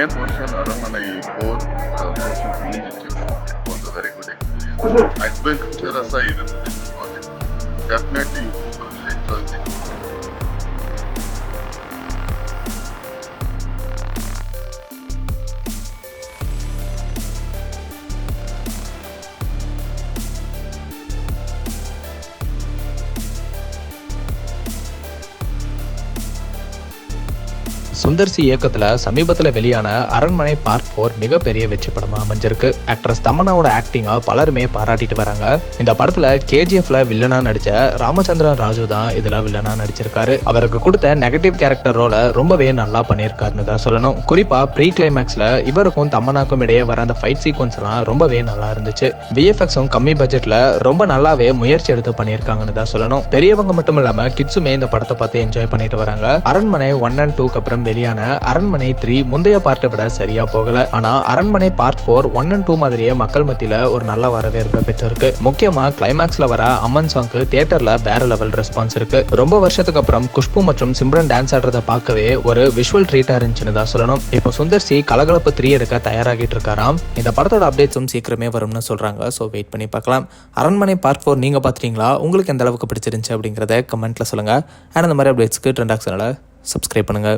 second portion, Aramanai 4 was a very good experience. Adventure aside, definitely you will enjoy it. Sundar C இயக்கத்துல சமீபத்துல வெளியான அரண்மனை part 4 மிகப்பெரிய வெற்றி படமா அமைஞ்சிருக்கு. ஆக்ட்ரஸ் தமன்னாவோட ஆக்டிங்கா பலருமே பாராட்டிட்டு வராங்க. இந்த படத்துல கேஜிஎஃப்ல வில்லனா நடிச்ச ராமச்சந்திரன் ராஜு தான் இதுல வில்லனா நடிச்சிருக்காரு. அவருக்கு கொடுத்த நெகட்டிவ் கேரக்டர் ரோல ரொம்பவே நல்லா பண்ணியிருக்காருன்னு தான் சொல்லணும். குறிப்பா ப்ரீ கிளைமேக்ஸ்ல இவருக்கும் தமன்னாக்கும் இடையே வர அந்த ஃபைட் சீக்வன்ஸ் எல்லாம் ரொம்பவே நல்லா இருந்துச்சு. விஎஃப்எக்ஸும் கம்மி பட்ஜெட்ல ரொம்ப நல்லாவே முயற்சி எடுத்து பண்ணியிருக்காங்கன்னு தான் சொல்லணும். பெரியவங்க மட்டும் இல்லாம கிட்ஸுமே இந்த படத்தை பார்த்து என்ஜாய் பண்ணிட்டு வராங்க. அரண்மனை 1 and 2 அப்புறம் வெளியான அரண்மனை 3 முந்தைய பார்ட்டை விட சரியா போகல. ஆனா அரண்மனை பார்ட் 4 1 and 2 மாதிரியே மக்கள் மத்தியில ஒரு நல்ல வரவேற்பை பெற்றிருக்கு. முக்கியமா கிளைமேக்ஸ்ல வர அம்மன் சாங்க்கு தியேட்டர்ல வேற லெவல் ரெஸ்பான்ஸ் இருக்கு. ரொம்ப வருஷத்துக்கு அப்புறம் குஷ்பு மற்றும் சிம்ரன் டான்ஸ் ஆடுறத பார்க்கவே ஒரு விஷுவல் ட்ரீட்டா இருந்துச்சுன்னு தான் சொல்லணும். இப்போ சுந்தர் சி கலகலப்பு 3 எடுக்க தயாராகிட்டு இருக்காராம். இந்த படத்தோட அப்டேட்ஸும் சீக்கிரமே வரும்னு சொல்றாங்க. ஸோ வெயிட் பண்ணி பார்க்கலாம். அரண்மனை பார்ட் 4 நீங்க பாத்துட்டீங்களா? உங்களுக்கு எந்த அளவுக்கு பிடிச்சிருந்துச்சு அப்படிங்கறத கமெண்ட்ல சொல்லுங்க. அண்ட் இந்த மாதிரி அப்டேட்ஸ்க்கு ட்ரெண்டாக்ஸ் சேனலை சப்ஸ்கிரைப் பண்ணுங்க.